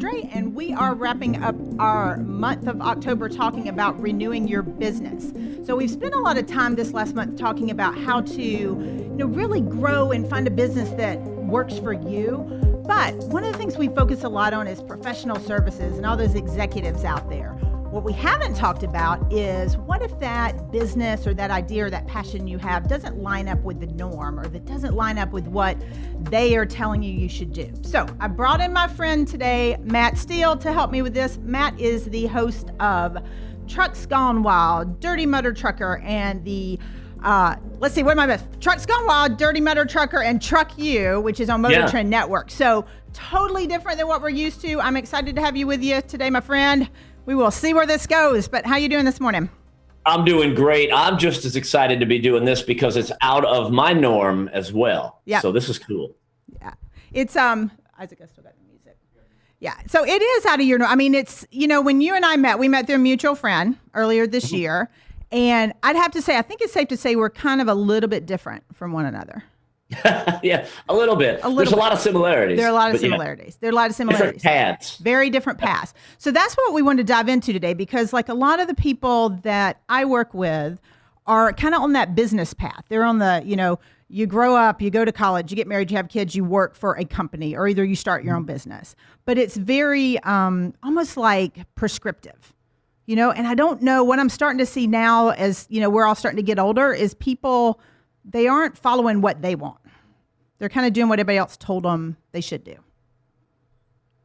Andre, and we are wrapping up our month of October talking about renewing your business. So we've spent a lot of time this last month talking about how to, really grow and find a business that works for you. But one of the things we focus a lot on is professional services and all those executives out there. What we haven't talked about is what if that business or that idea or that passion you have doesn't line up with the norm, or that doesn't line up with what they are telling you should do. So I brought in my friend today, Matt Steele, to help me with this. Matt is the host of Trucks Gone Wild, Dirty Motor Trucker, and the Trucks Gone Wild, Dirty Motor Trucker, and Truck You, which is on Motor Trend Network. So totally different than what we're used to. I'm excited to have you with you today, my friend. We will see where this goes, but how you doing this morning? I'm doing great. I'm just as excited to be doing this because it's out of my norm as well. Yeah. So this is cool. Yeah. It's, Isaac, I still got the music. Yeah. So it is out of your norm. I mean, it's, when you and I met, we met through a mutual friend earlier this year. And I'd have to say, I think it's safe to say we're kind of a little bit different from one another. Yeah, a little bit. There's a lot of similarities. There are a lot of similarities. There are a lot of similarities. Different paths. Very different paths. So that's what we wanted to dive into today, because like a lot of the people that I work with are kind of on that business path. They're on the, you grow up, you go to college, you get married, you have kids, you work for a company, or either you start your own business. But it's very almost like prescriptive. And I don't know, what I'm starting to see now as, we're all starting to get older is people, they aren't following what they want. They're kind of doing what everybody else told them they should do.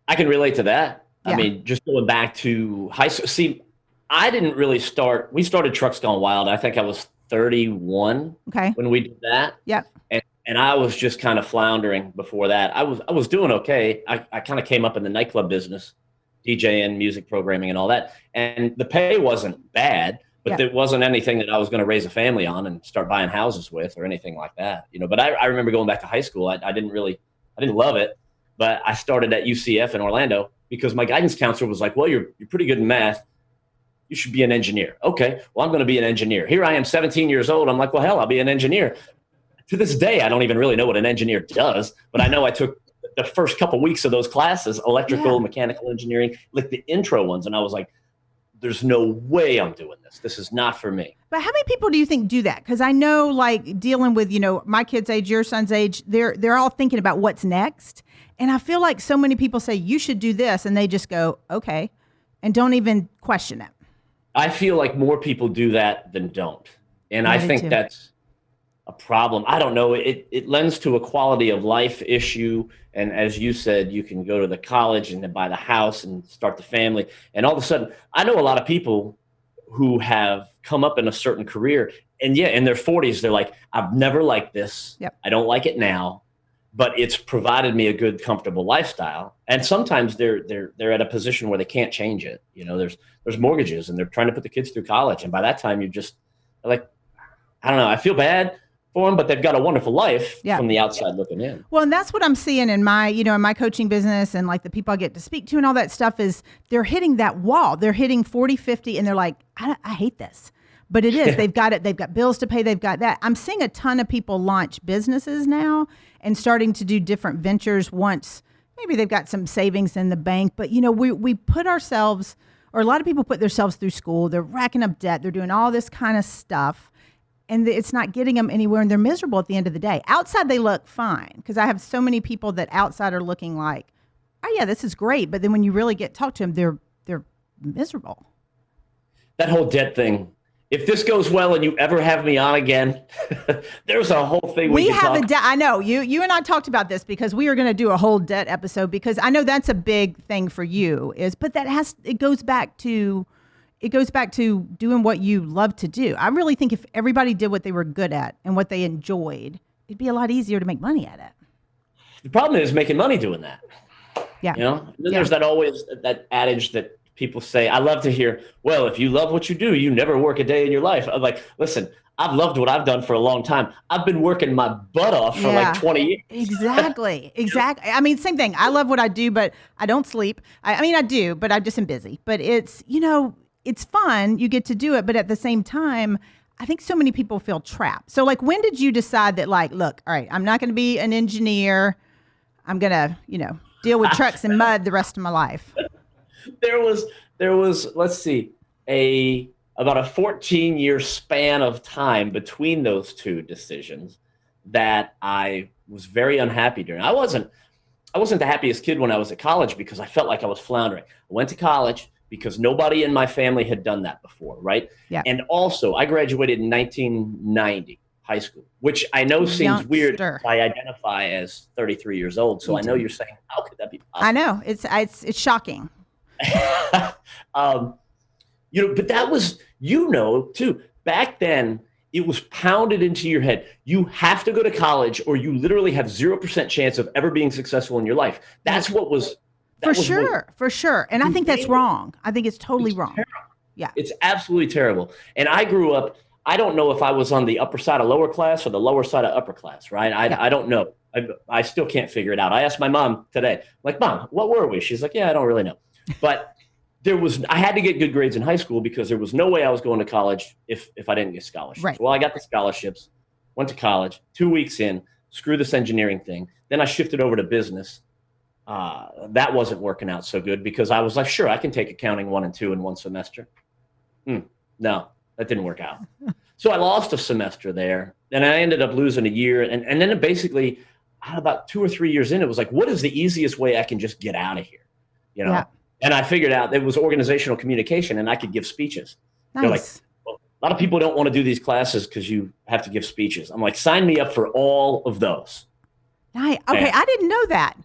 I can relate to that. Yeah. I mean, just going back to high school. See, I didn't really we started Trucks Gone Wild. I think I was 31 when we did that. Yeah. And I was just kind of floundering before that. I was doing okay. I kind of came up in the nightclub business, DJing, music programming and all that. And the pay wasn't bad. But there wasn't anything that I was going to raise a family on and start buying houses with or anything like that, But I remember going back to high school. I didn't love it, but I started at UCF in Orlando because my guidance counselor was like, well, you're pretty good in math. You should be an engineer. Okay, well, I'm going to be an engineer. Here I am, 17 years old. I'm like, well, hell, I'll be an engineer. To this day, I don't even really know what an engineer does, but I know I took the first couple weeks of those classes, electrical, mechanical engineering, like the intro ones. And I was like, there's no way I'm doing this. This is not for me. But how many people do you think do that? Because I know, like, dealing with, my kid's age, your son's age, they're all thinking about what's next. And I feel like so many people say, you should do this. And they just go, okay, and don't even question it. I feel like more people do that than don't. And I think that's a problem. I don't know. It lends to a quality of life issue. And as you said, you can go to the college and then buy the house and start the family. And all of a sudden, I know a lot of people who have come up in a certain career. And in their 40s, they're like, I've never liked this. Yep. I don't like it now, but it's provided me a good, comfortable lifestyle. And sometimes they're at a position where they can't change it. There's mortgages and they're trying to put the kids through college. And by that time, you're just like, I don't know, I feel bad for them, but they've got a wonderful life from the outside looking in. Well, and that's what I'm seeing in my, in my coaching business, and like the people I get to speak to and all that stuff is they're hitting that wall. They're hitting 40, 50, and they're like, I hate this. But it is. They've got it. They've got bills to pay. They've got that. I'm seeing a ton of people launch businesses now and starting to do different ventures once maybe they've got some savings in the bank. But, we put ourselves, or a lot of people put themselves through school. They're racking up debt. They're doing all this kind of stuff. And it's not getting them anywhere, and they're miserable at the end of the day. Outside, they look fine, because I have so many people that outside are looking like, oh, yeah, this is great. But then when you really talk to them, they're miserable. That whole debt thing, if this goes well and you ever have me on again, there's a whole thing we have a debt. I know you and I talked about this because we are going to do a whole debt episode, because I know that's a big thing for you but it goes back to doing what you love to do. I really think if everybody did what they were good at and what they enjoyed, it'd be a lot easier to make money at it. The problem is making money doing that. Yeah. And then there's that adage that people say, I love to hear, well, if you love what you do, you never work a day in your life. I'm like, listen, I've loved what I've done for a long time. I've been working my butt off for like 20 years. Exactly. I mean, same thing. I love what I do, but I don't sleep. I mean, I do, but I just am busy. But it's, it's fun. You get to do it. But at the same time, I think so many people feel trapped. So like, when did you decide that, like, look, all right, I'm not going to be an engineer. I'm going to, deal with trucks and mud the rest of my life. There was, let's see, about a 14-year span of time between those two decisions that I was very unhappy during. I wasn't the happiest kid when I was at college because I felt like I was floundering. I went to college because nobody in my family had done that before, right? Yeah. And also, I graduated in 1990, high school, which I know seems weird if I identify as 33 years old. So I know you're saying, how could that be possible? I know. It's shocking. But that was, too, back then, it was pounded into your head. You have to go to college or you literally have 0% chance of ever being successful in your life. That's what was. For sure. And I think that's wrong. I think it's totally wrong. Terrible. Yeah. It's absolutely terrible. And I grew up, I don't know if I was on the upper side of lower class or the lower side of upper class, right? I don't know. I still can't figure it out. I asked my mom today, I'm like, Mom, what were we? She's like, yeah, I don't really know. But I had to get good grades in high school because there was no way I was going to college if I didn't get scholarships. Right. Well, I got the scholarships, went to college, 2 weeks in, screw this engineering thing. Then I shifted over to business. That wasn't working out so good because I was like, sure, I can take accounting 1 and 2 in one semester. No, that didn't work out. So I lost a semester there and I ended up losing a year. And then basically about 2 or 3 years in, it was like, what is the easiest way I can just get out of here? Yeah. And I figured out it was organizational communication and I could give speeches. Nice. They're like, well, a lot of people don't want to do these classes because you have to give speeches. I'm like, sign me up for all of those. Okay, I didn't know that.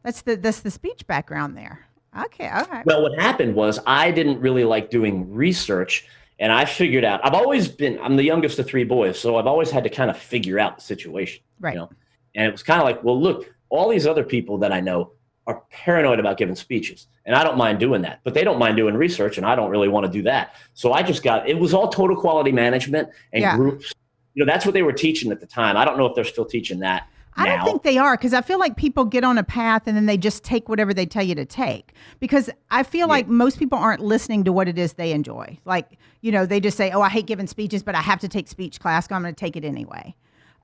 That's the speech background there. Okay, all right. Well, what happened was I didn't really like doing research, and I figured out, I'm the youngest of 3 boys, so I've always had to kind of figure out the situation. Right. And it was kind of like, well, look, all these other people that I know are paranoid about giving speeches, and I don't mind doing that, but they don't mind doing research, and I don't really want to do that. So it was all total quality management and groups. That's what they were teaching at the time. I don't know if they're still teaching that. I don't think they are, because I feel like people get on a path and then they just take whatever they tell you to take. Because I feel like most people aren't listening to what it is they enjoy. Like, they just say, oh, I hate giving speeches, but I have to take speech class, so I'm going to take it anyway.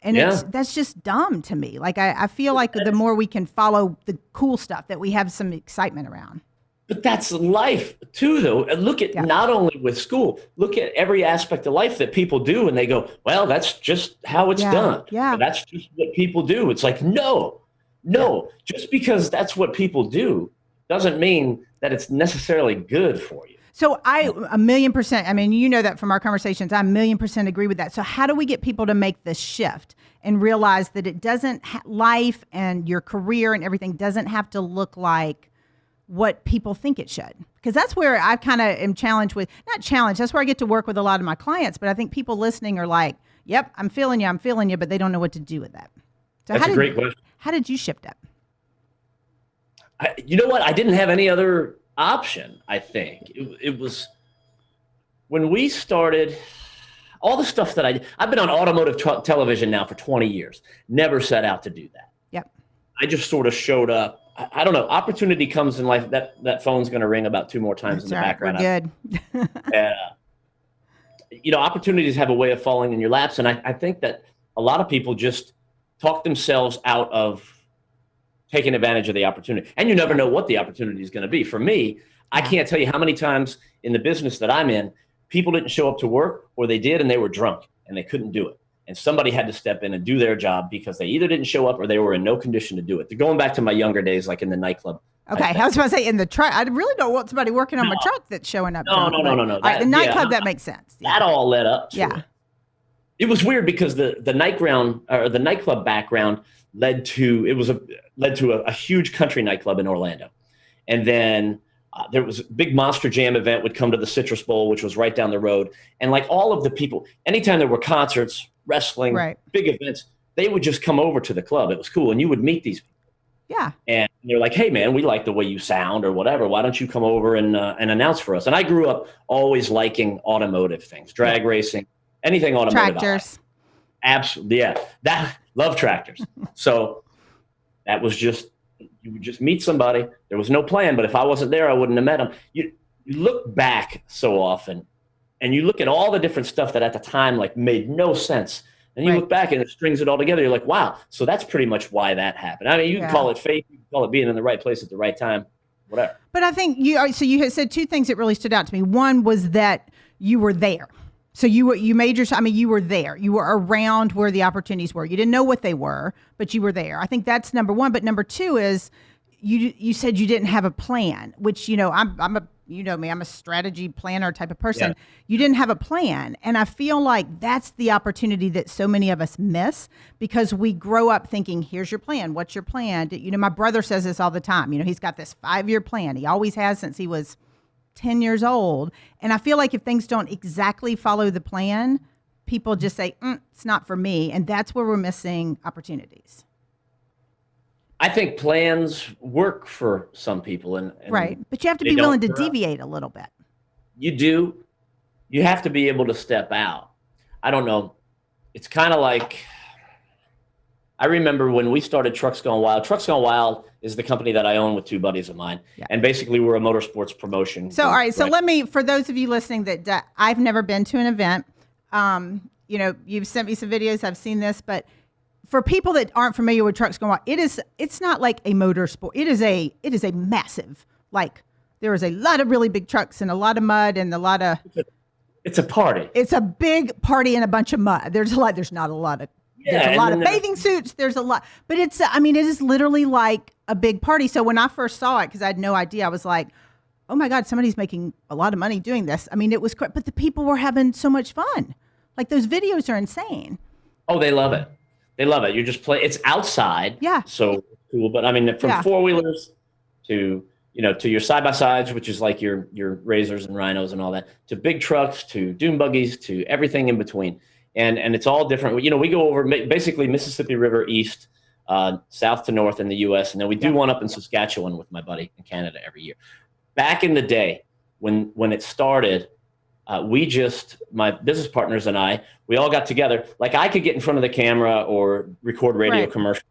And that's just dumb to me. Like, I feel like the more we can follow the cool stuff, that we have some excitement around. But that's life too, though. Look at not only with school, look at every aspect of life that people do. And they go, well, that's just how it's done. Yeah. That's just what people do. It's like, no, just because that's what people do doesn't mean that it's necessarily good for you. So I 1,000,000%, I mean, you know that from our conversations, I 1,000,000% agree with that. So how do we get people to make this shift and realize that it doesn't, life and your career and everything doesn't have to look like what people think it should? Because that's where I kind of am challenged with, not challenged, that's where I get to work with a lot of my clients, but I think people listening are like, yep, I'm feeling you, but they don't know what to do with that. So that's a great question. How did you shift up? You know what? I didn't have any other option, I think. It was when we started, all the stuff that I've been on automotive television now for 20 years, never set out to do that. Yep. I just sort of showed up. I don't know. Opportunity comes in life. That phone's going to ring about 2 more times in the background. We're good. Opportunities have a way of falling in your laps. And I think that a lot of people just talk themselves out of taking advantage of the opportunity. And you never know what the opportunity is going to be. For me, I can't tell you how many times in the business that I'm in, people didn't show up to work, or they did and they were drunk and they couldn't do it. And somebody had to step in and do their job because they either didn't show up or they were in no condition to do it. They're going back to my younger days, like in the nightclub. Okay, I was about to say in the truck. I really don't want somebody working on my truck that's showing up. No. All right, the nightclub, that makes sense. That all led up to it. It was weird because the nightclub background led to a huge country nightclub in Orlando, and then there was a big Monster Jam event would come to the Citrus Bowl, which was right down the road, and like all of the people, anytime there were concerts, wrestling, big events, they would just come over to the club. It was cool, and you would meet these people. Yeah. And they're like, hey, man, we like the way you sound or whatever. Why don't you come over and announce for us? And I grew up always liking automotive things, drag racing, anything automotive. Tractors. Absolutely. Yeah. Love tractors. So that was just, you would just meet somebody. There was no plan, but if I wasn't there, I wouldn't have met them. You look back so often and you look at all the different stuff that at the time like made no sense. And you look back and it strings it all together. You're like, wow. So that's pretty much why that happened. I mean, you can call it fate, you can call it being in the right place at the right time, whatever. But I think so you had said two things that really stood out to me. One was that you were there. So you were there. You were around where the opportunities were. You didn't know what they were, but you were there. I think that's number one. But number two is you said you didn't have a plan, which, I'm a strategy planner type of person. Yeah. You didn't have a plan. And I feel like that's the opportunity that so many of us miss because we grow up thinking, here's your plan. What's your plan? My brother says this all the time. He's got this 5-year plan. He always has since he was 10 years old. And I feel like if things don't exactly follow the plan, people just say, it's not for me. And that's where we're missing opportunities. I think plans work for some people. And right. But you have to be willing to deviate a little bit. You do. You have to be able to step out. I don't know. It's kind of like, I remember when we started Trucks Gone Wild. Trucks Gone Wild is the company that I own with two buddies of mine. Yeah. And basically we're a motorsports promotion. So, all right. So let me, for those of you listening that I've never been to an event, you've sent me some videos. I've seen this, but for people that aren't familiar with Trucks Gone Wild, it's not like a motorsport. It is a massive, like there is a lot of really big trucks and a lot of mud and a lot of. It's a party. It's a big party and a bunch of mud. There's a lot of bathing suits. There's a lot, but it is literally like a big party. So when I first saw it, because I had no idea, I was like, oh my God, somebody's making a lot of money doing this. It was great, but the people were having so much fun. Like those videos are insane. Oh, they love it. They love it. You just play. It's outside. Yeah. So cool. But from 4-wheelers to your side-by-sides, which is like your Razors and Rhinos and all that, to big trucks, to dune buggies, to everything in between. And it's all different. We go over basically Mississippi River east, south to north in the U.S. And then we do one up in Saskatchewan with my buddy in Canada every year. Back in the day when it started, my business partners and we all got together. Like I could get in front of the camera or record radio commercials.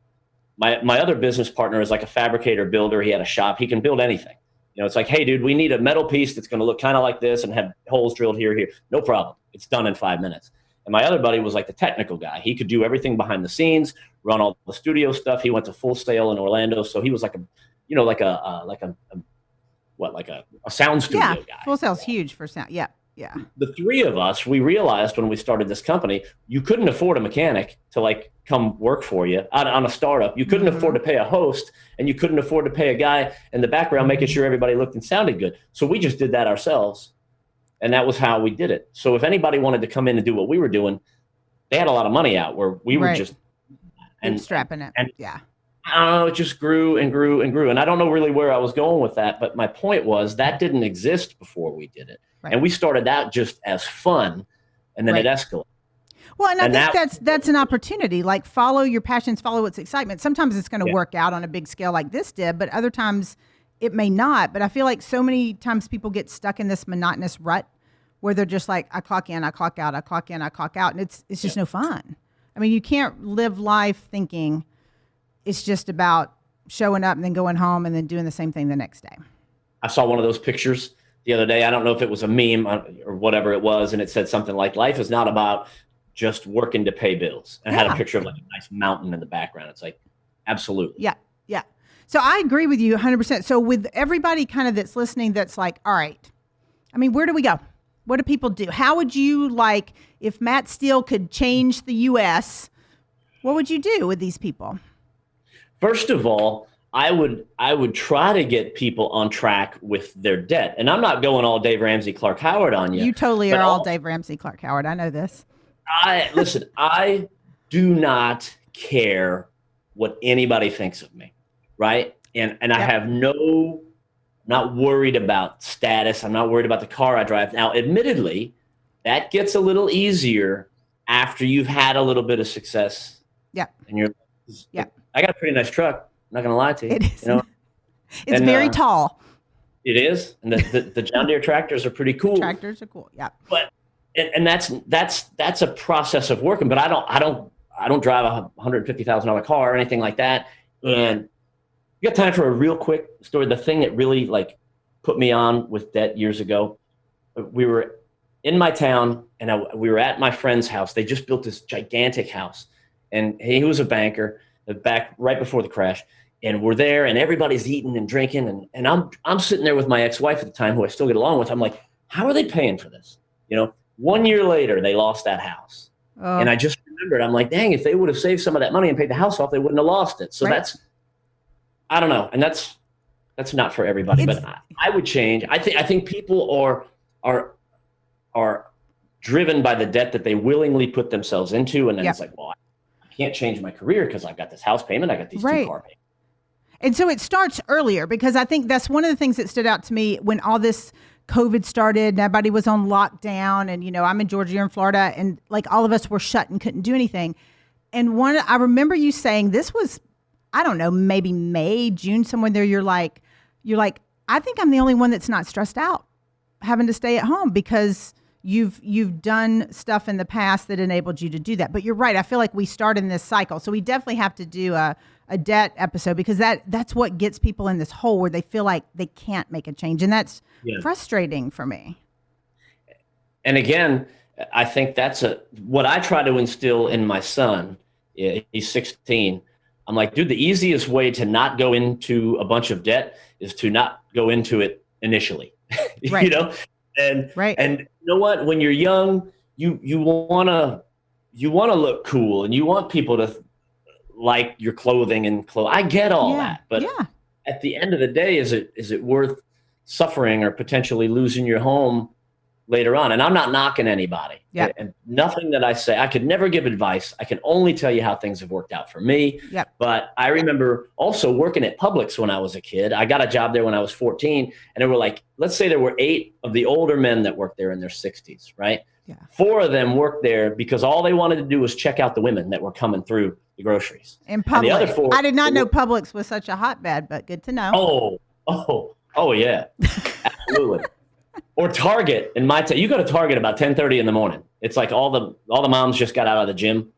My other business partner is like a fabricator builder. He had a shop. He can build anything. It's like, hey, dude, we need a metal piece that's going to look kind of like this and have holes drilled here. No problem. It's done in 5 minutes. And my other buddy was like the technical guy. He could do everything behind the scenes, run all the studio stuff. He went to Full Sail in Orlando. So he was like a sound studio guy. Full Sail's huge for sound. Yeah. Yeah. The three of us, we realized when we started this company, you couldn't afford a mechanic to come work for you on a startup. You couldn't afford to pay a host, and you couldn't afford to pay a guy in the background making sure everybody looked and sounded good. So we just did that ourselves. And that was how we did it. So if anybody wanted to come in and do what we were doing, they had a lot of money out where we were just strapping it. And I don't know, it just grew and grew and grew. And I don't know really where I was going with that, but my point was that didn't exist before we did it. Right. And we started out just as fun, and then it escalated. Well, and I think that's an opportunity. Like follow your passions, follow what's excitement. Sometimes it's going to work out on a big scale like this did, but other times it may not. But I feel like so many times people get stuck in this monotonous rut where they're just like, I clock in, I clock out, I clock in, I clock out, and it's just no fun. You can't live life thinking it's just about showing up and then going home and then doing the same thing the next day. I saw one of those pictures the other day. I don't know if it was a meme or whatever it was, and it said something like, life is not about just working to pay bills, and had a picture of like a nice mountain in the background. It's like, absolutely. Yeah. Yeah. So I agree with you 100%. So with everybody kind of that's listening, that's like, all right, where do we go? What do people do? How would you if Matt Steele could change the U.S., what would you do with these people? First of all, I would try to get people on track with their debt. And I'm not going all Dave Ramsey, Clark Howard on you. You totally are all Dave Ramsey, Clark Howard. I know this. I do not care what anybody thinks of me, right? And I have not worried about status. I'm not worried about the car I drive. Now, admittedly, that gets a little easier after you've had a little bit of success. Yeah. And I got a pretty nice truck. I'm not going to lie to you. It is. It's very tall. It is. And the John Deere tractors are pretty cool. Tractors are cool. Yeah. But, and that's a process of working, but I don't drive a $150,000 car or anything like that. And you got time for a real quick story? The thing that really put me on with debt years ago, we were in my town and we were at my friend's house. They just built this gigantic house, and he was a banker back right before the crash. and we're there and everybody's eating and drinking. And I'm sitting there with my ex-wife at the time, who I still get along with. I'm like, how are they paying for this? 1 year later, they lost that house. Oh. And I just remembered, I'm like, dang, if they would have saved some of that money and paid the house off, they wouldn't have lost it. So right. I don't know. And that's not for everybody, but I would change. I think people are driven by the debt that they willingly put themselves into. And then it's like, well, I can't change my career because I've got this house payment. I got these 2 car payments. And so it starts earlier, because I think that's one of the things that stood out to me when all this COVID started and everybody was on lockdown. And, I'm in Georgia, you're in Florida, and like all of us were shut and couldn't do anything. And I remember you saying, this was, I don't know, maybe May, June, somewhere there. You're like, I think I'm the only one that's not stressed out having to stay at home, because you've done stuff in the past that enabled you to do that. But you're right. I feel like we start in this cycle. So we definitely have to do a debt episode, because that's what gets people in this hole where they feel like they can't make a change. And that's frustrating for me. And again, I think that's what I try to instill in my son. He's 16. I'm like, dude, the easiest way to not go into a bunch of debt is to not go into it initially. Right. And you know what? When you're young, you wanna look cool, and you want people to like your clothing and clothes. I get all that, but at the end of the day, is it worth suffering or potentially losing your home later on? And I'm not knocking anybody. Yeah. And nothing that I say, I could never give advice. I can only tell you how things have worked out for me. Yep. But I remember also working at Publix when I was a kid. I got a job there when I was 14, and there were like, let's say there were 8 of the older men that worked there in their 60s, right? Yeah. 4 of them worked there because all they wanted to do was check out the women that were coming through the groceries. In Publix. And the other 4, I did not know Publix was such a hotbed, but good to know. Oh yeah, absolutely. Or Target. In my you go to Target about 10:30 in the morning. It's like all the moms just got out of the gym.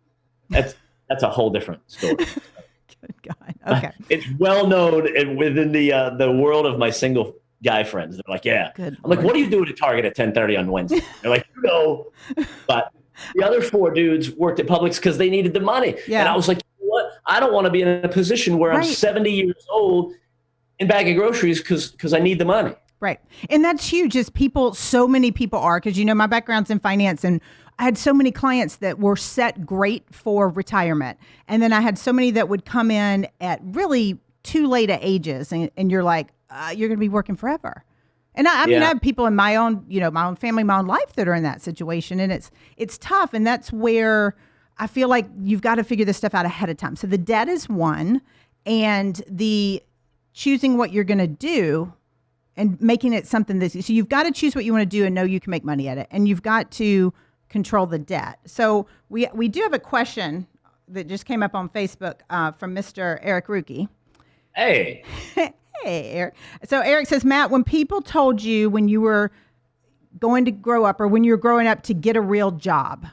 That's a whole different story. Good God. Okay. It's well known within the world of my single guy friends. They're like, yeah. Good I'm like, Lord. what are you doing at Target at 10:30 on Wednesday? They're like, no. But the other 4 dudes worked at Publix because they needed the money. Yeah. And I was like, you know what? I don't want to be in a position where I'm 70 years old in bagging groceries because I need the money. Right. And that's huge. Is so many people are, because my background's in finance, and I had so many clients that were set great for retirement. And then I had so many that would come in at really too late at ages, and you're like, you're going to be working forever. And I mean, I have people in my own, my own family, my own life that are in that situation, and it's tough. And that's where I feel like you've got to figure this stuff out ahead of time. So the debt is one, and the choosing what you're going to do and making it something so you've got to choose what you want to do and know you can make money at it. And you've got to control the debt. So we do have a question that just came up on Facebook from Mr. Eric Rookie. Hey. Hey, Eric. So Eric says, Matt, when people told you when you were going to grow up or when you were growing up to get a real job,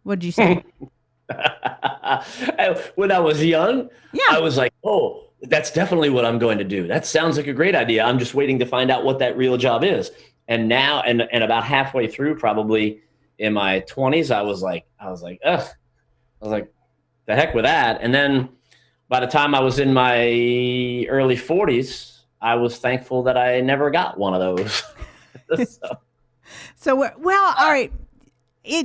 what did you say? When I was young, I was like, oh, that's definitely what I'm going to do. That sounds like a great idea. I'm just waiting to find out what that real job is. And now, and about halfway through, probably in my 20s, I was like, ugh. I was like, the heck with that. And then by the time I was in my early 40s, I was thankful that I never got one of those. So well, all right.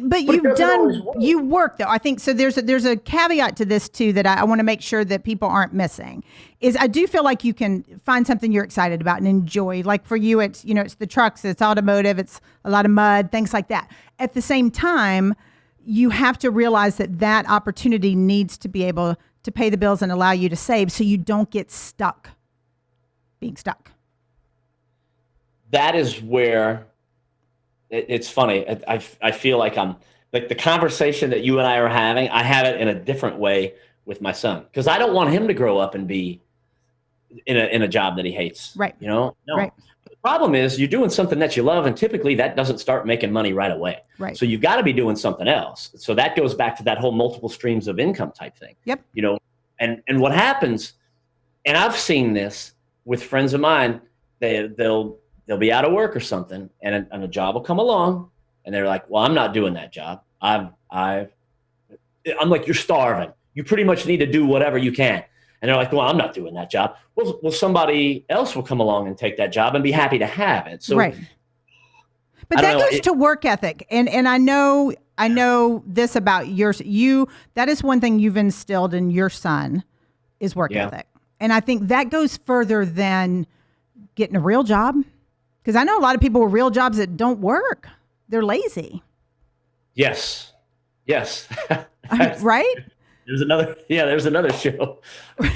But you work though. I think so. There's a caveat to this too that I want to make sure that people aren't missing. Is I do feel like you can find something you're excited about and enjoy. Like for you, it's it's the trucks, it's automotive, it's a lot of mud, things like that. At the same time, you have to realize that opportunity needs to be able to pay the bills and allow you to save, so you don't get being stuck. That is where. It's funny. I feel like I'm like the conversation that you and I are having. I have it in a different way with my son because I don't want him to grow up and be in a job that he hates. Right. No. Right. The problem is you're doing something that you love, and typically that doesn't start making money right away. Right. So you've got to be doing something else. So that goes back to that whole multiple streams of income type thing. Yep. And what happens, and I've seen this with friends of mine. They'll be out of work or something, and a job will come along, and they're like, well, I'm not doing that job. I'm like, you're starving. You pretty much need to do whatever you can. And they're like, well, I'm not doing that job. Well, somebody else will come along and take that job and be happy to have it. So, right. But that goes to work ethic. And I know this about that is one thing you've instilled in your son is work ethic. And I think that goes further than getting a real job. Because I know a lot of people with real jobs that don't work. They're lazy. Yes. Right? There's another show.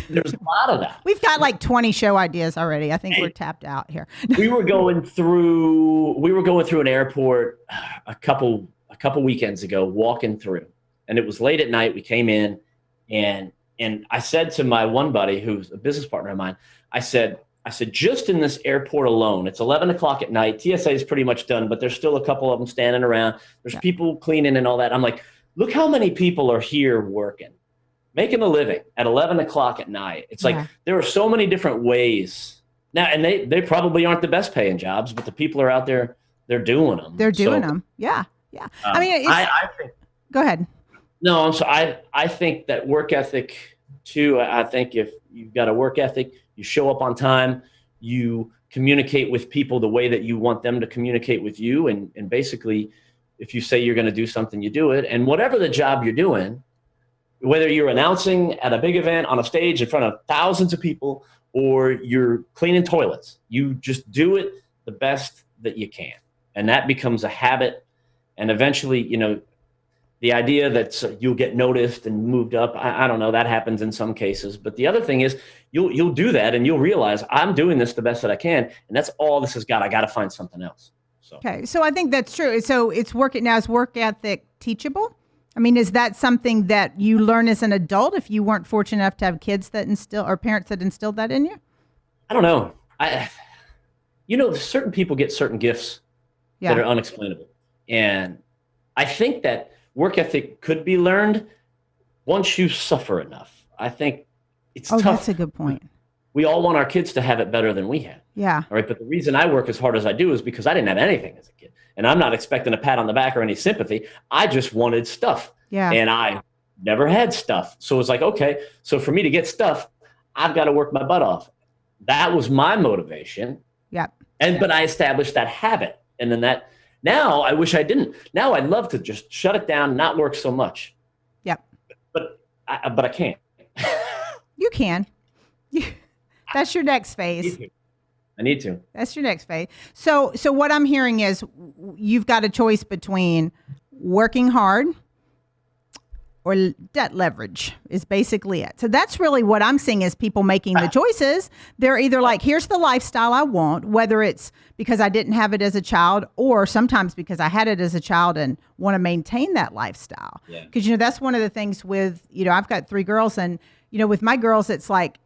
There's a lot of that. We've got like 20 show ideas already. I think we're tapped out here. we were going through an airport a couple weekends ago, walking through, and it was late at night. We came in, and I said to my one buddy, who's a business partner of mine, I said, just in this airport alone, it's 11 o'clock at night. TSA is pretty much done, but there's still a couple of them standing around. There's people cleaning and all that. I'm like, look how many people are here working, making a living at 11 o'clock at night. It's like there are so many different ways now, and they probably aren't the best paying jobs, but the people are out there, they're doing them. They're doing them. Yeah. I mean, I think. Go ahead. No, I'm sorry. I think that work ethic too. I think if you've got a work ethic, you show up on time, you communicate with people the way that you want them to communicate with you. And basically, if you say you're going to do something, you do it. And whatever the job you're doing, whether you're announcing at a big event on a stage in front of thousands of people, or you're cleaning toilets, you just do it the best that you can. And that becomes a habit. And eventually, the idea that you'll get noticed and moved up, I don't know, that happens in some cases. But the other thing is you'll do that and you'll realize I'm doing this the best that I can. And that's all this has got. I got to find something else. So. Okay. So I think that's true. So is work ethic teachable? I mean, is that something that you learn as an adult if you weren't fortunate enough to have kids that or parents that instilled that in you? I don't know. Certain people get certain gifts that are unexplainable. And I think that work ethic could be learned once you suffer enough. I think it's tough. That's a good point. We all want our kids to have it better than we have. Yeah. All right. But the reason I work as hard as I do is because I didn't have anything as a kid. And I'm not expecting a pat on the back or any sympathy. I just wanted stuff. Yeah. And I never had stuff. So it's like, okay, so for me to get stuff, I've got to work my butt off. That was my motivation. Yeah. But I established that habit. And then now I wish I didn't. Now I'd love to just shut it down, not work so much. Yep. But I can't. You can. That's your next phase. I need to. That's your next phase. So what I'm hearing is you've got a choice between working hard or debt leverage is basically it. So that's really what I'm seeing is people making the choices. They're either like, here's the lifestyle I want, whether it's because I didn't have it as a child or sometimes because I had it as a child and want to maintain that lifestyle. Because, that's one of the things with, I've got 3 girls and, with my girls, it's like,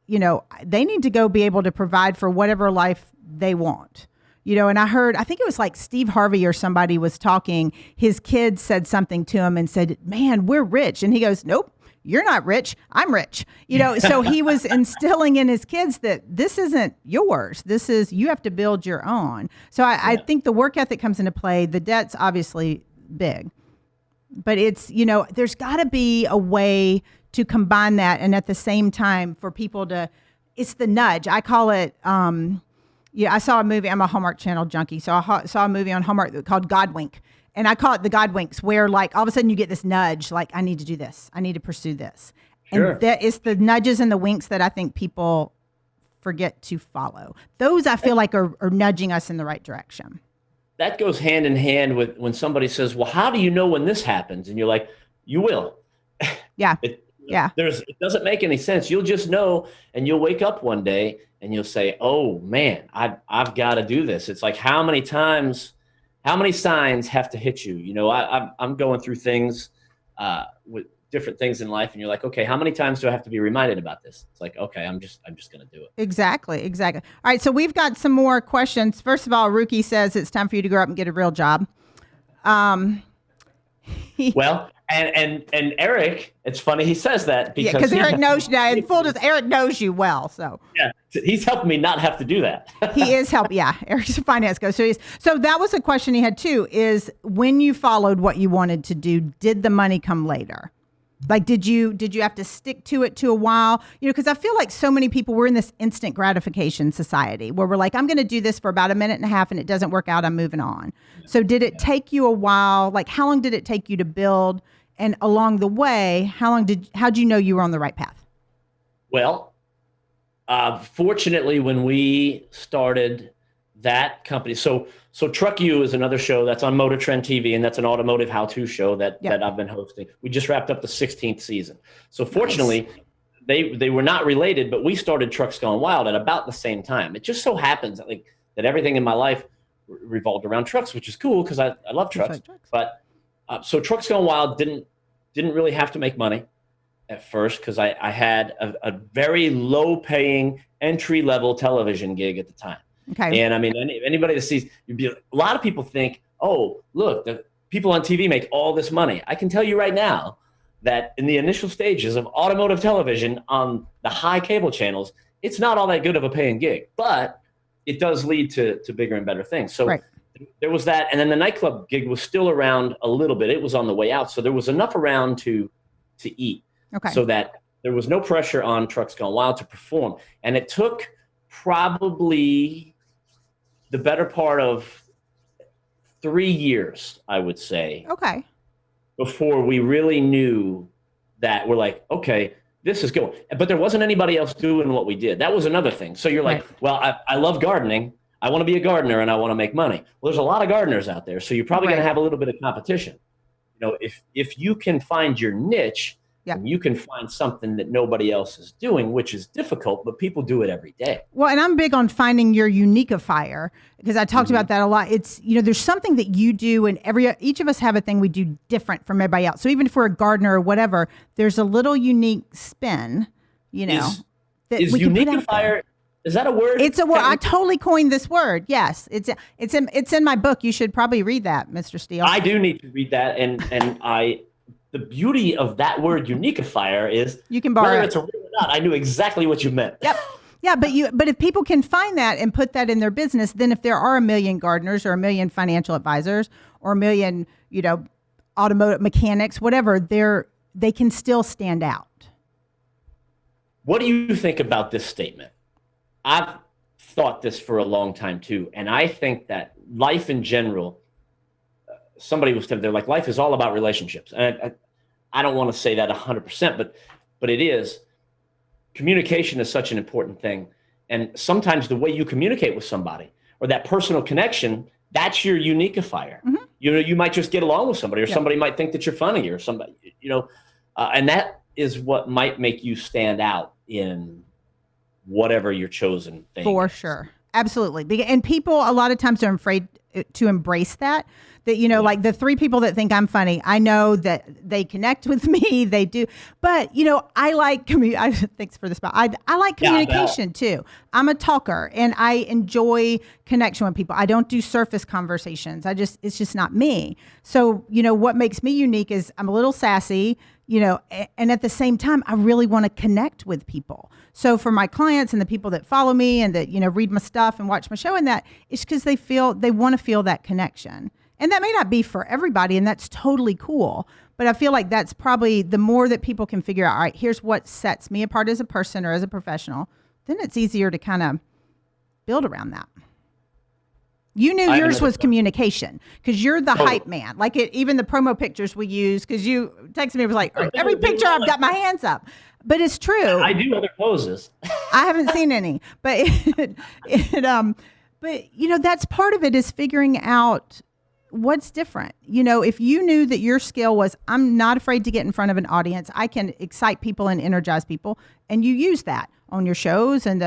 they need to go be able to provide for whatever life they want. And I think it was like Steve Harvey or somebody was talking, his kids said something to him and said, man, we're rich. And he goes, nope, you're not rich. I'm rich. So he was instilling in his kids that this isn't yours. You have to build your own. So I think the work ethic comes into play. The debt's obviously big, but it's, there's gotta be a way to combine that. And at the same time for people it's the nudge. I call it, I saw a movie. I'm a Hallmark Channel junkie. So I saw a movie on Hallmark called Godwink. And I call it the Godwinks, where like all of a sudden you get this nudge, like I need to do this. I need to pursue this. Sure. And that is the nudges and the winks that I think people forget to follow. Those I feel like are nudging us in the right direction. That goes hand in hand with when somebody says, well, how do you know when this happens? And you're like, you will. Yeah. It doesn't make any sense. You'll just know, and you'll wake up one day and you'll say, oh man, I've got to do this. It's like, how many signs have to hit you? I'm going through things with different things in life, and you're like, okay, how many times do I have to be reminded about this? It's like, okay, I'm just going to do it. Exactly. All right. So we've got some more questions. First of all, Rookie says it's time for you to grow up and get a real job. Well, and Eric, it's funny he says that because Eric knows you. In full disclosure, Eric knows you well, so yeah, he's helping me not have to do that. He is helping. Yeah, Eric's a finance coach, so that was a question he had too. Is when you followed what you wanted to do, did the money come later? Like, did you have to stick to it to a while? Because I feel like so many people, we're in this instant gratification society where we're like, I'm going to do this for about a minute and a half and it doesn't work out, I'm moving on. So did it take you a while? Like, how long did it take you to build? And along the way, how'd you know you were on the right path? Well, fortunately, when we started that company, so Truck U is another show that's on Motor Trend TV, and that's an automotive how-to show that I've been hosting. We just wrapped up the 16th season. So fortunately, they were not related, but we started Trucks Gone Wild at about the same time. It just so happens that everything in my life revolved around trucks, which is cool because I love trucks. But so Trucks Gone Wild didn't really have to make money at first because I had a very low-paying entry-level television gig at the time. Okay. And I mean, anybody that sees, a lot of people think, oh, look, the people on TV make all this money. I can tell you right now that in the initial stages of automotive television on the high cable channels, it's not all that good of a paying gig, but it does lead to bigger and better things. So there was that. And then the nightclub gig was still around a little bit. It was on the way out. So there was enough around to eat. Okay. So that there was no pressure on Trucks Gone Wild to perform. And it took probably the better part of 3 years, I would say. Okay. Before we really knew that we're like, okay, this is going. But there wasn't anybody else doing what we did. That was another thing. So you're like, well, I love gardening. I want to be a gardener and I want to make money. Well, there's a lot of gardeners out there. So you're probably going to have a little bit of competition. If you can find your niche, and you can find something that nobody else is doing, which is difficult, but people do it every day. Well, and I'm big on finding your uniqueifier because I talked about that a lot. It's, there's something that you do and each of us have a thing we do different from everybody else. So even if we're a gardener or whatever, there's a little unique spin, that is we can put out uniqueifier, there. Is that a word? It's a word. I totally coined this word. Yes. It's in my book. You should probably read that, Mr. Steele. I do need to read that. And the beauty of that word uniqueifier is you can borrow whether it. It's a word or not. I knew exactly what you meant. Yep. Yeah, but if people can find that and put that in their business, then if there are a million gardeners or a million financial advisors or a million, automotive mechanics, whatever, they can still stand out. What do you think about this statement? I've thought this for a long time too, and I think that life in general, somebody was said, they're like, life is all about relationships. And I don't want to say that 100%, but it is. Communication is such an important thing. And sometimes the way you communicate with somebody or that personal connection, that's your uniqueifier. Mm-hmm. You might just get along with somebody or somebody might think that you're funny or somebody, and that is what might make you stand out in whatever your chosen thing For is. Sure. Absolutely. And people a lot of times are afraid to embrace that like the 3 people that think I'm funny, I know that they connect with me, they do. But, I like, thanks for the spot. I like communication too. I'm a talker and I enjoy connection with people. I don't do surface conversations. It's just not me. So, what makes me unique is I'm a little sassy, and at the same time, I really want to connect with people. So for my clients and the people that follow me and that, read my stuff and watch my show and that, it's because they want to feel that connection. And that may not be for everybody, and that's totally cool. But I feel like that's probably the more that people can figure out, all right, here's what sets me apart as a person or as a professional, then it's easier to kind of build around that. You knew yours was communication because you're the hype man. Like even the promo pictures we use, because you texted me, it was like, every picture I've got my hands up. But it's true. I do other poses. I haven't seen any. But, that's part of it is figuring out what's different. If you knew that your skill was, I'm not afraid to get in front of an audience. I can excite people and energize people. And you use that on your shows and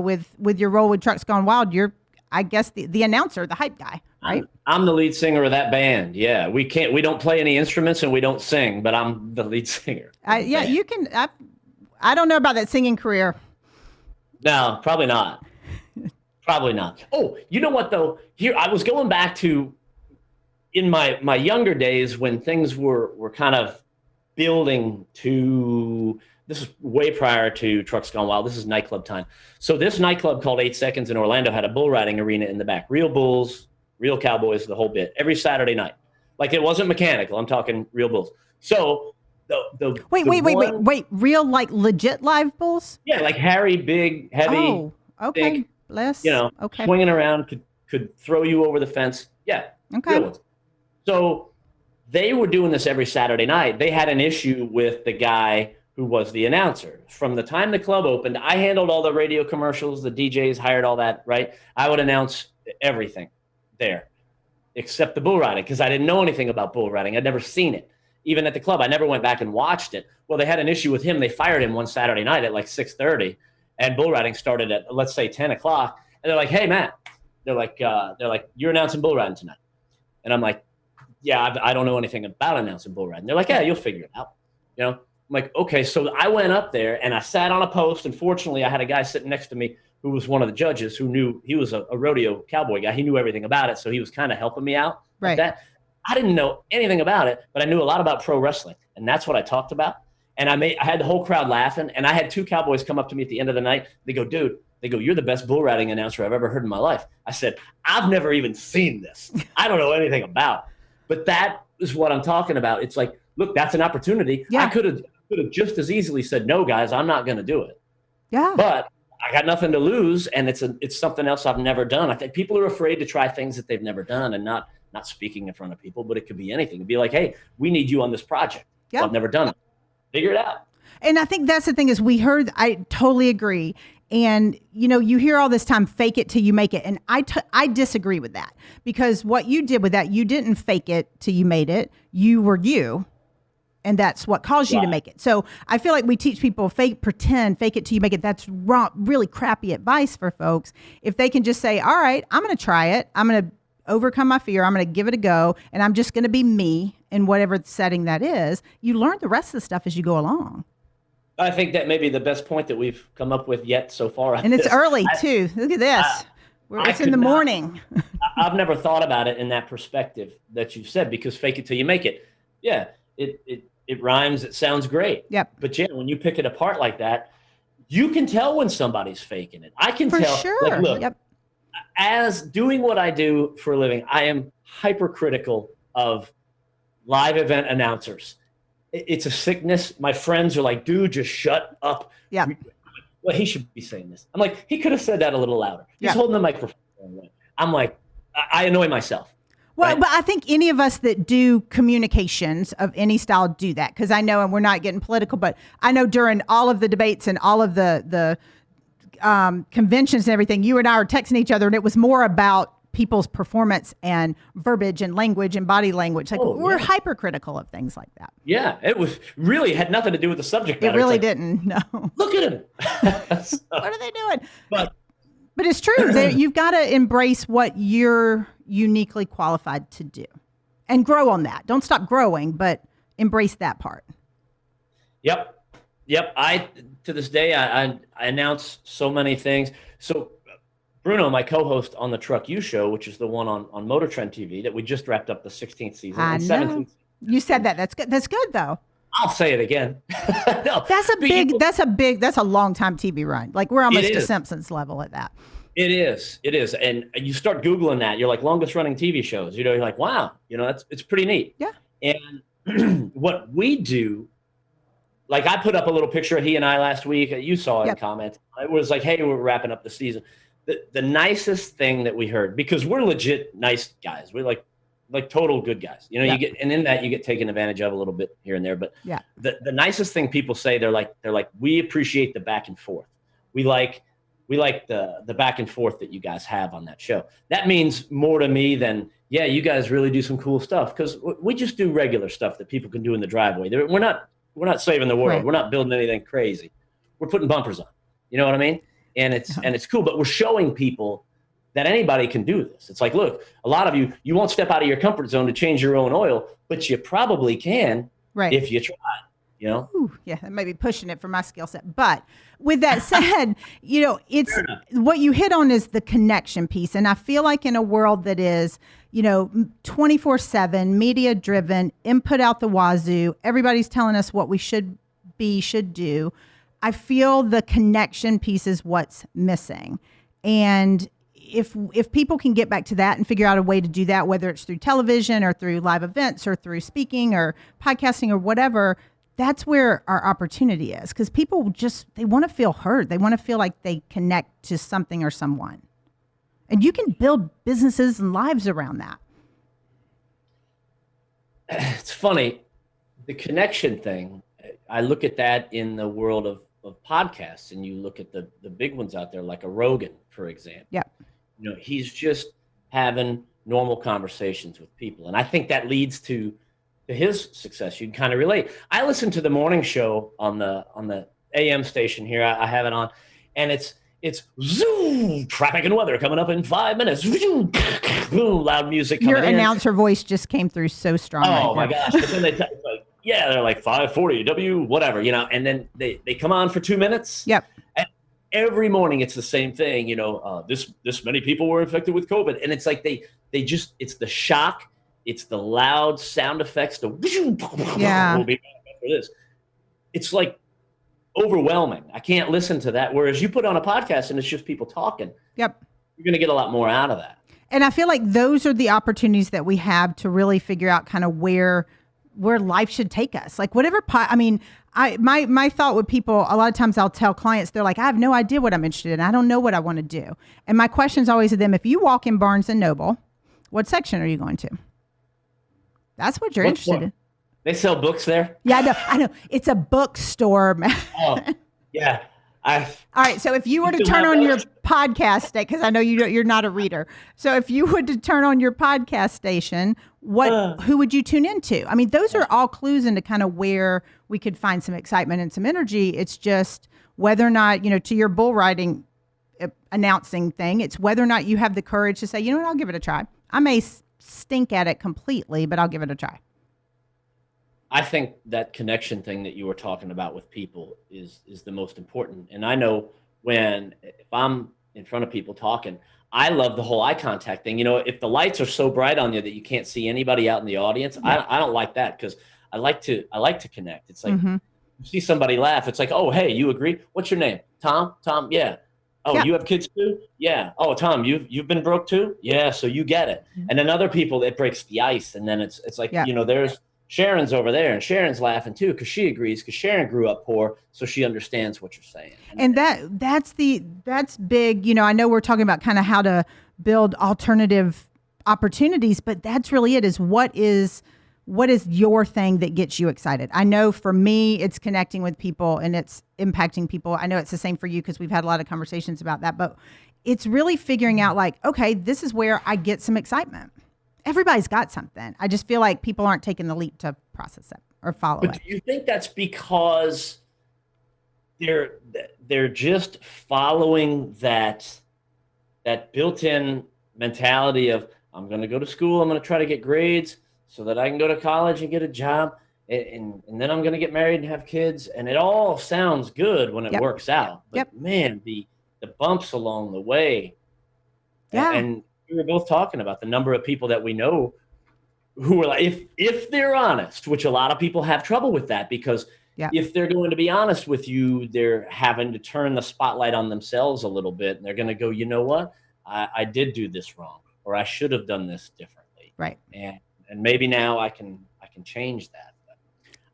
with your role with Trucks Gone Wild, you're, I guess, the announcer, the hype guy, right? I'm the lead singer of that band. Yeah. We don't play any instruments and we don't sing, but I'm the lead singer. You can, I don't know about that singing career. No, probably not. Probably not. Oh, you know what though? Here, I was going back to, in my younger days when things were kind of building to, this is way prior to Trucks Gone Wild. This is nightclub time. So this nightclub called 8 Seconds in Orlando had a bull riding arena in the back. Real bulls, real cowboys, the whole bit, every Saturday night. Like it wasn't mechanical. I'm talking real bulls. So Wait. Real, like, legit live bulls? Yeah, like hairy, big, heavy. Oh, okay. Big, Bless. Okay. swinging around, could throw you over the fence. Yeah. Okay. Real ones. So they were doing this every Saturday night. They had an issue with the guy who was the announcer. From the time the club opened, I handled all the radio commercials, the DJs hired all that, right? I would announce everything there, except the bull riding, because I didn't know anything about bull riding. I'd never seen it. Even at the club, I never went back and watched it. Well, they had an issue with him. They fired him one Saturday night at like 6:30, and bull riding started at, let's say, 10 o'clock. And they're like, "Hey, Matt," they're like, "You're announcing bull riding tonight." And I'm like, "Yeah, I don't know anything about announcing bull riding." They're like, "Yeah, you'll figure it out." I'm like, "Okay." So I went up there and I sat on a post. And fortunately, I had a guy sitting next to me who was one of the judges who knew, he was a rodeo cowboy guy. He knew everything about it. So he was kind of helping me out. Right. Like that. I didn't know anything about it, but I knew a lot about pro wrestling. And that's what I talked about. And I had the whole crowd laughing. And I had two cowboys come up to me at the end of the night. They go, "Dude," they go, "you're the best bull riding announcer I've ever heard in my life." I said, "I've never even seen this. I don't know anything about it." But that is what I'm talking about. It's like, look, that's an opportunity. Yeah. I could have just as easily said, "No, guys, I'm not going to do it." Yeah. But I got nothing to lose, and it's something else I've never done. I think people are afraid to try things that they've never done, and not speaking in front of people, but it could be anything. It'd be like, "Hey, we need you on this project." Yeah. Well, I've never done it. Figure it out. And I think that's the thing is I totally agree. And, you hear all this time, fake it till you make it. And I disagree with that, because what you did with that, you didn't fake it till you made it. You were you. And that's what caused you to make it. So I feel like we teach people fake it till you make it. That's wrong, really crappy advice for folks. If they can just say, "All right, I'm going to try it. I'm going to overcome my fear. I'm going to give it a go. And I'm just going to be me in whatever setting that is." You learn the rest of the stuff as you go along. I think that may be the best point that we've come up with yet so far. And it's early too. Look at this. It's in the morning. I've never thought about it in that perspective that you've said, because fake it till you make it. Yeah, it rhymes. It sounds great. Yep. But yeah, when you pick it apart like that, you can tell when somebody's faking it. I can tell. For sure. Like, look, yep. As doing what I do for a living, I am hypercritical of live event announcers. It's a sickness. My friends are like, "Dude, just shut up." Yeah. Well, he should be saying this. I'm like, he could have said that a little louder. He's holding the microphone. I'm like, I annoy myself. Well, right? But I think any of us that do communications of any style do that, because I know, and we're not getting political, but I know during all of the debates and all of the conventions and everything, you and I were texting each other, and it was more about people's performance and verbiage and language and body language. Like, we're hypercritical of things like that. Yeah, it was really had nothing to do with the subject matter. It really didn't. No. Look at him. What are they doing? But it's true. You've got to embrace what you're uniquely qualified to do and grow on that. Don't stop growing, but embrace that part. Yep. To this day, I announce so many things. So Bruno, my co-host on the Truck U Show, which is the one on Motor Trend TV that we just wrapped up the 16th season. I know. 17th. You said that. That's good. That's good though. I'll say it again. No, that's a long time TV run. Like, we're almost to Simpsons level at that. It is. And you start Googling that, you're like, longest running TV shows, you're like, wow, it's pretty neat. Yeah. And what we do, like, I put up a little picture of he and I last week. You saw it in comments. It was like, "Hey, we're wrapping up the season." The nicest thing that we heard, because we're legit nice guys. We're like total good guys. You get, and in that you get taken advantage of a little bit here and there. But the nicest thing people say, they're like, "We appreciate the back and forth. We like the back and forth that you guys have on that show." That means more to me than, "Yeah, you guys really do some cool stuff," because we just do regular stuff that people can do in the driveway. We're not saving the world. Right. We're not building anything crazy. We're putting bumpers on. You know what I mean? And it's cool, but we're showing people that anybody can do this. It's like, look, a lot of you won't step out of your comfort zone to change your own oil, but you probably can if you try. Ooh, yeah, that may be pushing it for my skill set. But with that said, it's what you hit on is the connection piece. And I feel like in a world that is, 24/7, media driven, input out the wazoo, everybody's telling us what we should do. I feel the connection piece is what's missing. And if people can get back to that and figure out a way to do that, whether it's through television or through live events or through speaking or podcasting or whatever, that's where our opportunity is, because people they want to feel heard. They want to feel like they connect to something or someone. And you can build businesses and lives around that. It's funny, the connection thing. I look at that in the world of podcasts, and you look at the big ones out there, like a Rogan, for example. Yeah. He's just having normal conversations with people. And I think that leads to his success. You can kind of relate. I listen to the morning show on the AM station here. I have it on, and it's zoom, traffic and weather coming up in 5 minutes. Zoom, boom, loud music coming Your in. announcer voice just came through so strong. Oh my gosh. But then they're like 540 W, whatever, and then they come on for 2 minutes. Yep. And every morning it's the same thing, this many people were infected with COVID. And it's like they just, it's the shock, it's the loud sound effects, yeah. We'll be back after this. It's like overwhelming. I can't listen to that. Whereas you put on a podcast and it's just people talking. Yep. You're going to get a lot more out of that. And I feel like those are the opportunities that we have to really figure out kind of where life should take us. Like whatever, my thought with people, a lot of times I'll tell clients, they're like, I have no idea what I'm interested in. I don't know what I want to do. And my question is always to them, if you walk in Barnes and Noble, what section are you going to? That's what you're interested in. They sell books there? Yeah, I know. It's a bookstore. Oh, yeah. All right. So if you were to turn on your podcast station, because I know you're not a reader. So if you were to turn on your podcast station, who would you tune into? I mean, those are all clues into kind of where we could find some excitement and some energy. It's just whether or not, to your bull riding announcing thing, it's whether or not you have the courage to say, you know what, I'll give it a try. I may stink at it completely, but I'll give it a try. I think that connection thing that you were talking about with people is the most important. And I know if I'm in front of people talking, I love the whole eye contact thing. If the lights are so bright on you that you can't see anybody out in the audience, yeah. I don't like that, because I like to connect. It's like, you see somebody laugh. It's like, oh, hey, you agree? What's your name? Tom? Tom? Yeah. Oh, yeah. You have kids too? Yeah. Oh, Tom, you've been broke too? Yeah. So you get it. And then other people, it breaks the ice. And then it's like, there's Sharon's over there, and Sharon's laughing too, because she agrees, because Sharon grew up poor, so she understands what you're saying. And that's big. I know we're talking about kind of how to build alternative opportunities, but that's really it, is what is your thing that gets you excited? I know for me, it's connecting with people and it's impacting people. I know it's the same for you, because we've had a lot of conversations about that, but it's really figuring out like, okay, this is where I get some excitement. Everybody's got something. I just feel like people aren't taking the leap to process it or follow it. Do you think that's because they're just following that built-in mentality of, I'm going to go to school, I'm going to try to get grades so that I can go to college and get a job, and then I'm going to get married and have kids, and it all sounds good when it works out. But man, the bumps along the way, and we were both talking about the number of people that we know who are like, if they're honest, which a lot of people have trouble with that, because if they're going to be honest with you, they're having to turn the spotlight on themselves a little bit, and they're going to go, you know what, I did do this wrong, or I should have done this differently. Right. And maybe now I can change that. But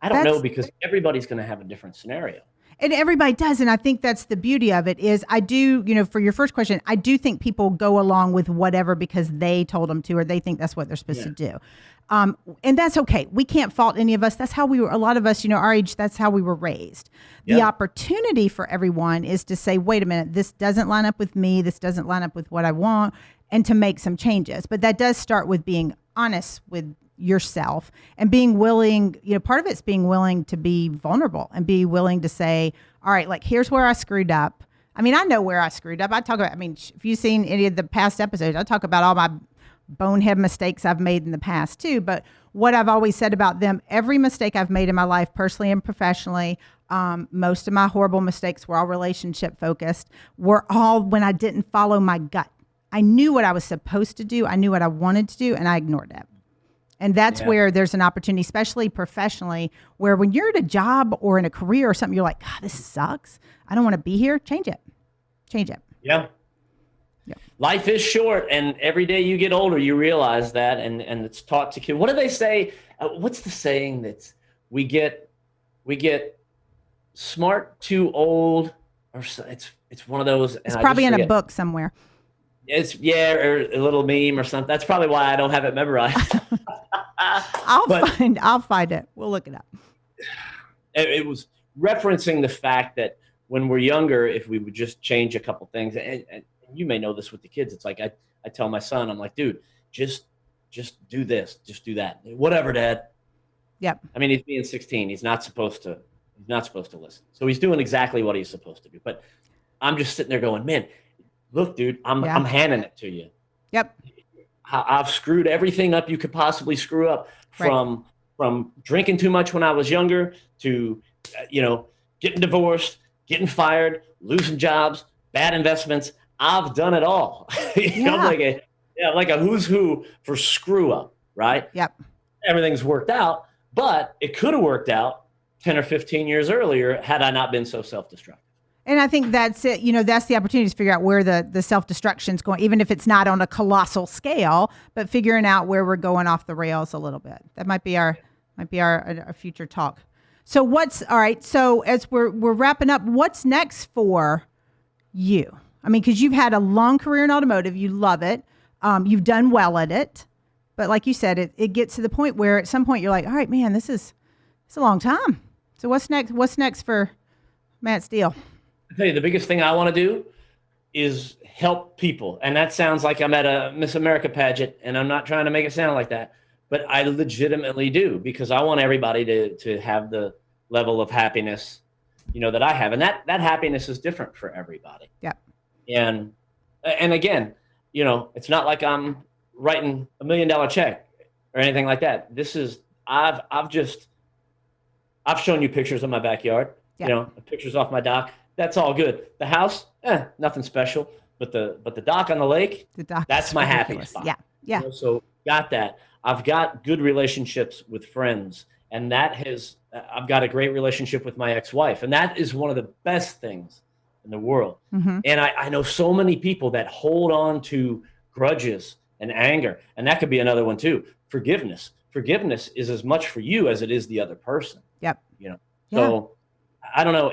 I don't know, because everybody's going to have a different scenario. And everybody does. And I think that's the beauty of it is I do, for your first question, I do think people go along with whatever because they told them to, or they think that's what they're supposed to do. And that's okay. We can't fault any of us. That's how a lot of us, our age, that's how we were raised. The opportunity for everyone is to say, wait a minute, this doesn't line up with me. This doesn't line up with what I want, and to make some changes. But that does start with being honest with yourself and being willing, part of it's being willing to be vulnerable and be willing to say, all right, like, here's where I screwed up. I mean, I know where I screwed up. If you've seen any of the past episodes, I talk about all my bonehead mistakes I've made in the past too. But what I've always said about them, every mistake I've made in my life, personally and professionally, most of my horrible mistakes were all relationship focused, were all when I didn't follow my gut. I knew what I was supposed to do. I knew what I wanted to do, and I ignored it. And that's where there's an opportunity, especially professionally, where when you're at a job or in a career or something, you're like, God, this sucks. I don't want to be here. Change it. Yeah. Life is short, and every day you get older, you realize that, and it's taught to kids. What do they say? What's the saying that we get we get smart too old, or it's one of those. It's probably in a book somewhere. It's or a little meme or something. That's probably why I don't have it memorized. I'll find it. We'll look it up. It was referencing the fact that when we're younger, if we would just change a couple things, and you may know this with the kids, it's like I tell my son, I'm like, dude, just do this, just do that, whatever, Dad. Yep. I mean, he's being 16. He's not supposed to listen. So he's doing exactly what he's supposed to do. But I'm just sitting there going, man, look, dude, I'm handing it to you. Yep. I've screwed everything up you could possibly screw up, from drinking too much when I was younger to, getting divorced, getting fired, losing jobs, bad investments. I've done it all. Like a who's who for screw up, right? Yep. Everything's worked out, but it could have worked out 10 or 15 years earlier had I not been so self-destructive. And I think that's it. That's the opportunity to figure out where the self-destruction is going, even if it's not on a colossal scale, but figuring out where we're going off the rails a little bit. That might be our future talk. So all right. So as we're wrapping up, what's next for you? I mean, because you've had a long career in automotive, you love it. You've done well at it, but like you said, it gets to the point where at some point you're like, all right, man, it's a long time. So what's next? What's next for Matt Steele? I tell you, the biggest thing I want to do is help people. And that sounds like I'm at a Miss America pageant, and I'm not trying to make it sound like that, but I legitimately do, because I want everybody to have the level of happiness, that I have. And that happiness is different for everybody. Yeah. And again, it's not like I'm writing $1 million check or anything like that. This is, I've shown you pictures of my backyard, pictures off my dock. That's all good. The house, nothing special. But the dock on the lake, that's my happy spot. Yeah, yeah. So got that. I've got good relationships with friends, and I've got a great relationship with my ex-wife, and that is one of the best things in the world. Mm-hmm. And I know so many people that hold on to grudges and anger, and that could be another one too. Forgiveness is as much for you as it is the other person. Yep. So I don't know.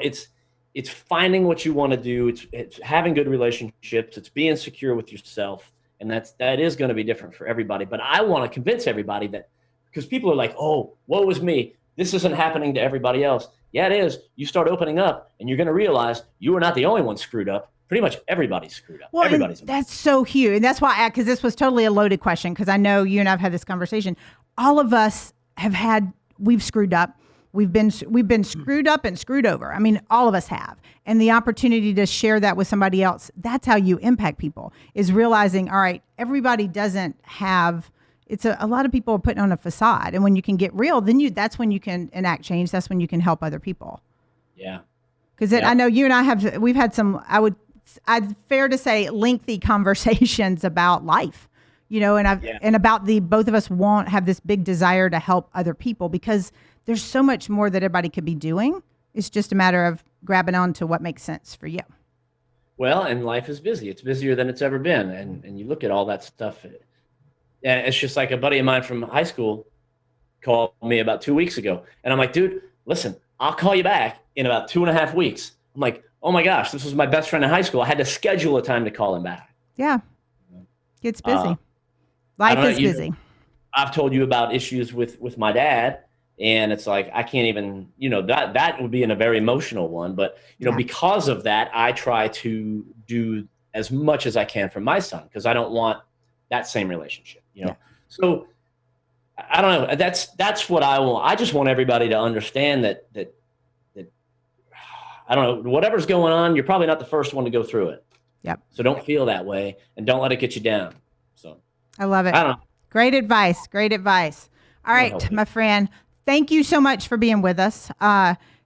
It's finding what you want to do. It's having good relationships. It's being secure with yourself. And that is going to be different for everybody. But I want to convince everybody that, because people are like, oh, woe is me. This isn't happening to everybody else. Yeah, it is. You start opening up and you're going to realize you are not the only one screwed up. Pretty much everybody's screwed up. Well, everybody's that's so huge. And that's why, because this was totally a loaded question, because I know you and I've had this conversation. All of us we've screwed up. We've been screwed up and screwed over. I mean, all of us have. And the opportunity to share that with somebody else, that's how you impact people, is realizing, all right, everybody doesn't have, a lot of people are putting on a facade. And when you can get real, then that's when you can enact change. That's when you can help other people. Yeah. Because I know you and I we've had some, I'd fair to say, lengthy conversations about life, and about both of us have this big desire to help other people, because there's so much more that everybody could be doing. It's just a matter of grabbing on to what makes sense for you. Well, and life is busy. It's busier than it's ever been. And you look at all that stuff. And it's just like a buddy of mine from high school called me about 2 weeks ago. And I'm like, dude, listen, I'll call you back in about 2.5 weeks. I'm like, oh my gosh, this was my best friend in high school. I had to schedule a time to call him back. Yeah. It's busy. Life is busy. I've told you about issues with my dad. And it's like, I can't even, that would be in a very emotional one. But, because of that, I try to do as much as I can for my son, because I don't want that same relationship, Yeah. So I don't know. That's what I want. I just want everybody to understand that I don't know, whatever's going on, you're probably not the first one to go through it. Yep. So don't feel that way, and don't let it get you down. So I love it. I don't know. Great advice. Great advice. All right, my friend. Thank you so much for being with us.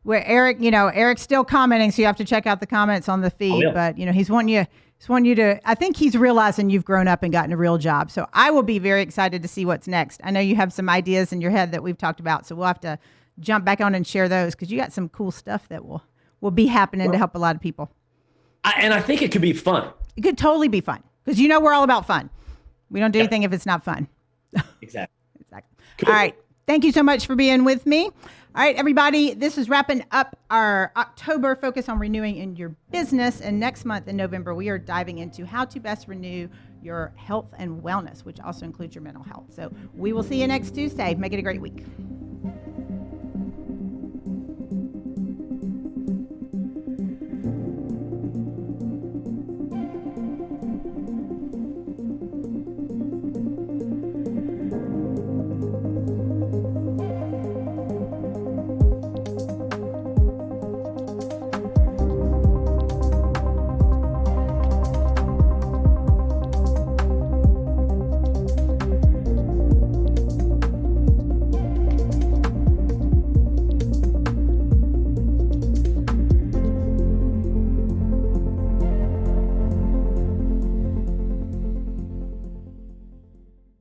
Where Eric's still commenting, so you have to check out the comments on the feed. Oh, yeah. But he's wanting you to. I think he's realizing you've grown up and gotten a real job. So I will be very excited to see what's next. I know you have some ideas in your head that we've talked about, so we'll have to jump back on and share those, because you got some cool stuff that will be happening to help a lot of people. And I think it could be fun. It could totally be fun, because we're all about fun. We don't do anything if it's not fun. Exactly. Cool. All right. Thank you so much for being with me. All right, everybody, this is wrapping up our October focus on renewing in your business. And next month in November, we are diving into how to best renew your health and wellness, which also includes your mental health. So we will see you next Tuesday. Make it a great week.